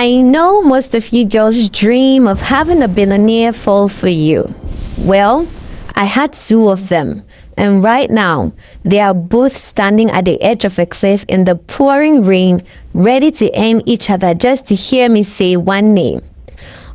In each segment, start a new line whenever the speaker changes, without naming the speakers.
I know most of you girls dream of having a billionaire fall for you. Well, I had two of them, and right now, they are both standing at the edge of a cliff in the pouring rain, ready to end each other just to hear me say one name.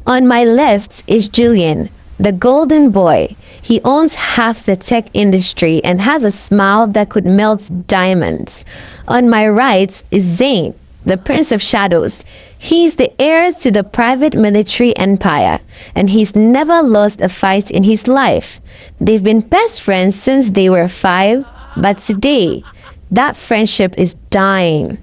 On my left is Julian, the golden boy. He owns half the tech industry and has a smile that could melt diamonds. On my right is Zane, the Prince of Shadows. He's the heir to the private military empire, and he's never lost a fight in his life. They've been best friends since they were 5, but today, that friendship is dying.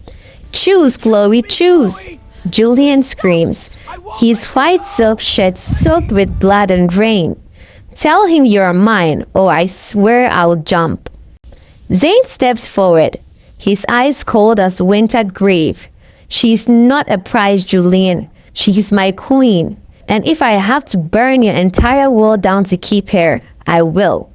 Choose, Chloe, choose! Julian screams, his white silk shirt soaked with blood and rain. Tell him you're mine, or I swear I'll jump. Zane steps forward, his eyes cold as winter grave. She's not a prize, Julian. She's my queen. And if I have to burn your entire world down to keep her, I will.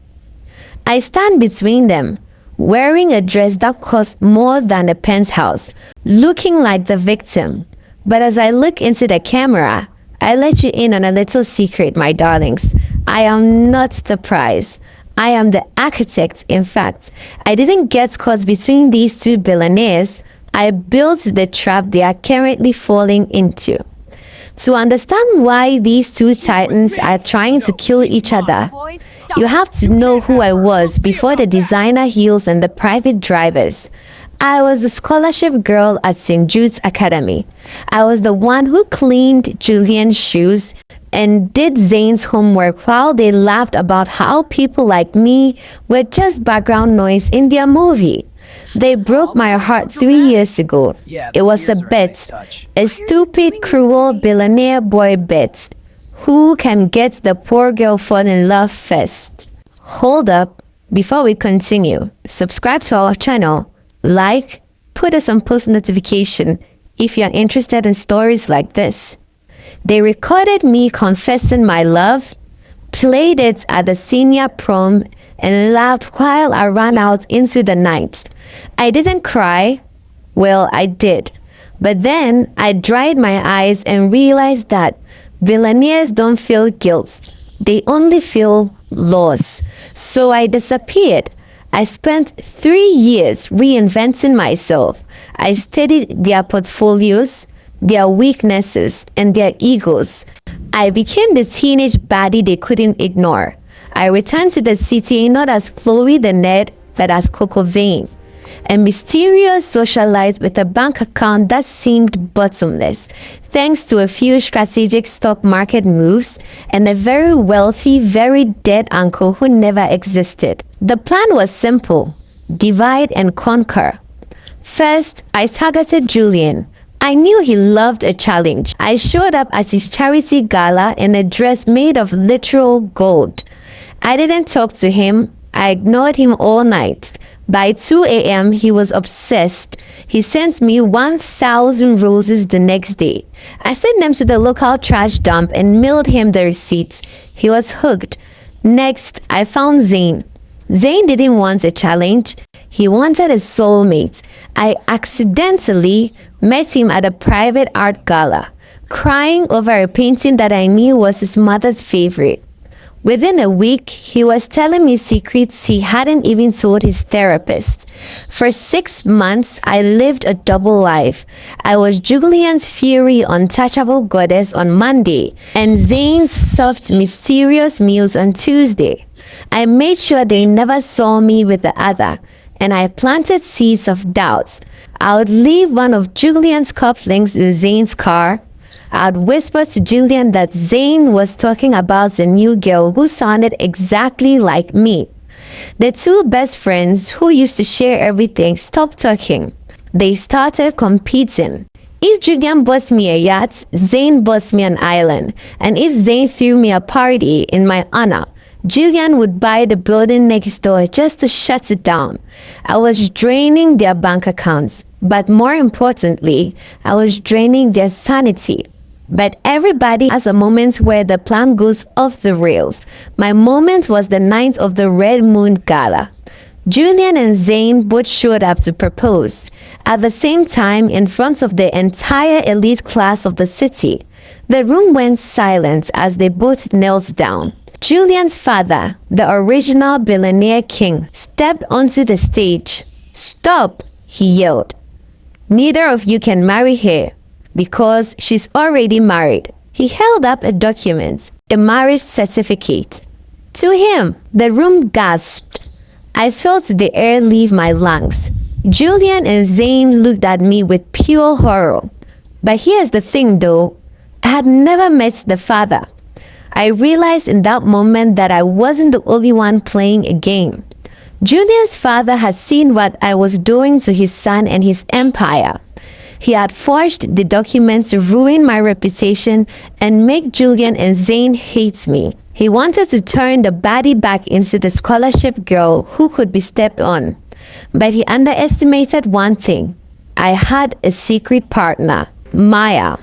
I stand between them, wearing a dress that cost more than a penthouse, looking like the victim. But as I look into the camera, I let you in on a little secret, my darlings. I am not the prize. I am the architect, in fact. I didn't get caught between these two billionaires. I built the trap they are currently falling into. To understand why these two titans are trying to kill each other, you have to know who I was before the designer heels and the private drivers. I was a scholarship girl at St. Jude's Academy. I was the one who cleaned Julian's shoes and did Zane's homework while they laughed about how people like me were just background noise in their movie. They broke my heart 3 years ago. It was a bet, a stupid, cruel billionaire boy bet. Who can get the poor girl fall in love first? Hold up, before we continue, subscribe to our channel, like, put us on post notification if you're interested in stories like this. They recorded me confessing my love, played it at the senior prom, and laughed while I ran out into the night. I didn't cry. Well, I did. But then I dried my eyes and realized that billionaires don't feel guilt. They only feel loss. So I disappeared. I spent 3 years reinventing myself. I studied their portfolios, their weaknesses, and their egos. I became the teenage baddie they couldn't ignore. I returned to the city not as Chloe the nerd, but as Coco Vane, a mysterious socialite with a bank account that seemed bottomless, thanks to a few strategic stock market moves and a very wealthy, very dead uncle who never existed. The plan was simple: divide and conquer. First, I targeted Julian. I knew he loved a challenge. I showed up at his charity gala in a dress made of literal gold. I didn't talk to him. I ignored him all night. By 2 a.m., he was obsessed. He sent me 1,000 roses the next day. I sent them to the local trash dump and mailed him the receipts. He was hooked. Next, I found Zane. Zane didn't want a challenge. He wanted a soulmate. I accidentally met him at a private art gala, crying over a painting that I knew was his mother's favorite. Within a week, he was telling me secrets he hadn't even told his therapist. For 6 months, I lived a double life. I was Julian's fiery, untouchable goddess on Monday, and Zane's soft, mysterious muse on Tuesday. I made sure they never saw me with the other, and I planted seeds of doubts. I would leave one of Julian's cufflinks in Zane's car. I'd whisper to Julian that Zane was talking about a new girl who sounded exactly like me. The two best friends who used to share everything stopped talking. They started competing. If Julian bought me a yacht, Zane bought me an island. And if Zane threw me a party in my honor, Julian would buy the building next door just to shut it down. I was draining their bank accounts, but more importantly, I was draining their sanity. But everybody has a moment where the plan goes off the rails. My moment was the night of the Red Moon Gala. Julian and Zane both showed up to propose. At the same time, in front of the entire elite class of the city, the room went silent as they both knelt down. Julian's father, the original billionaire king, stepped onto the stage. "Stop," he yelled. "Neither of you can marry her because she's already married." He held up a document, a marriage certificate. To him, the room gasped. I felt the air leave my lungs. Julian and Zane looked at me with pure horror. But here's the thing though, I had never met the father. I realized in that moment that I wasn't the only one playing a game. Julian's father had seen what I was doing to his son and his empire. He had forged the documents to ruin my reputation and make Julian and Zane hate me. He wanted to turn the Baddie back into the scholarship girl who could be stepped on. But he underestimated one thing. I had a secret partner, Maya.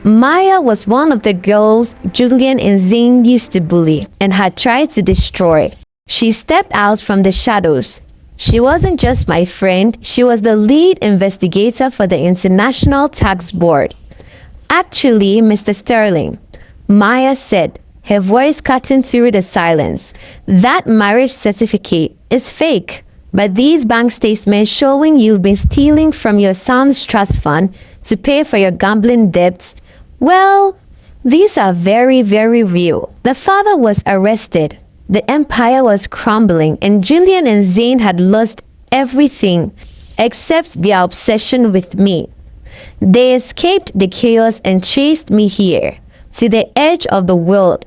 Maya was one of the girls Julian and Zane used to bully and had tried to destroy. She stepped out from the shadows. She wasn't just my friend, she was the lead investigator for the International Tax Board. "Actually, Mr. Sterling," Maya said, her voice cutting through the silence, "that marriage certificate is fake. But these bank statements showing you've been stealing from your son's trust fund to pay for your gambling debts, well, these are very, very real." The father was arrested. The empire was crumbling and Julian and Zane had lost everything except their obsession with me. They escaped the chaos and chased me here, to the edge of the world.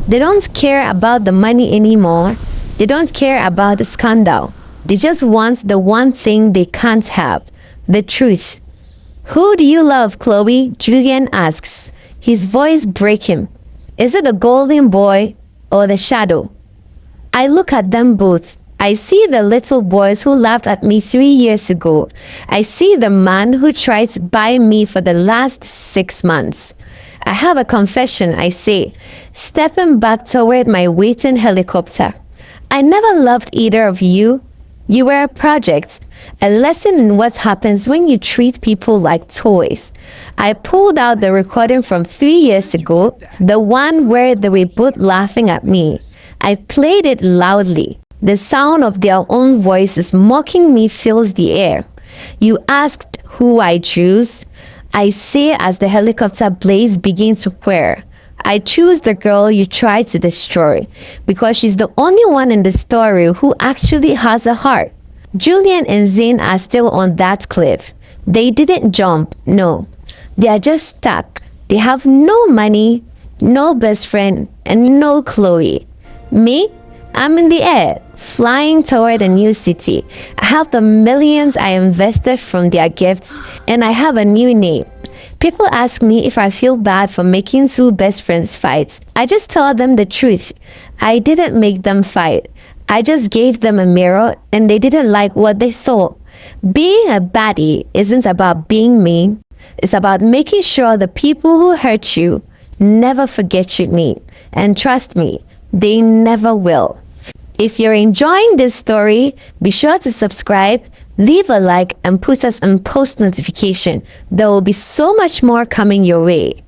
They don't care about the money anymore. They don't care about the scandal. They just want the one thing they can't have, the truth. "Who do you love, Chloe?" Julian asks, his voice breaking. "Is it the golden boy or the shadow?" I look at them both. I see the little boys who laughed at me 3 years ago. I see the man who tried to buy me for the last 6 months. I have a confession, I say, stepping back toward my waiting helicopter. I never loved either of you. You were a project, a lesson in what happens when you treat people like toys. I pulled out the recording from 3 years ago, the one where they were both laughing at me. I played it loudly. The sound of their own voices mocking me fills the air. "You asked who I choose?" I say as the helicopter blades begin to whir. "I choose the girl you tried to destroy because she's the only one in the story who actually has a heart." Julian and Zane are still on that cliff. They didn't jump, no. They are just stuck. They have no money, no best friend, and no Chloe. Me? I'm in the air, flying toward a new city. I have the millions I invested from their gifts, and I have a new name. People ask me if I feel bad for making two best friends fight. I just tell them the truth. I didn't make them fight. I just gave them a mirror, and they didn't like what they saw. Being a baddie isn't about being mean. It's about making sure the people who hurt you never forget your name. And trust me, they never will. If you're enjoying this story, be sure to subscribe, leave a like, and put us on post notification. There will be so much more coming your way.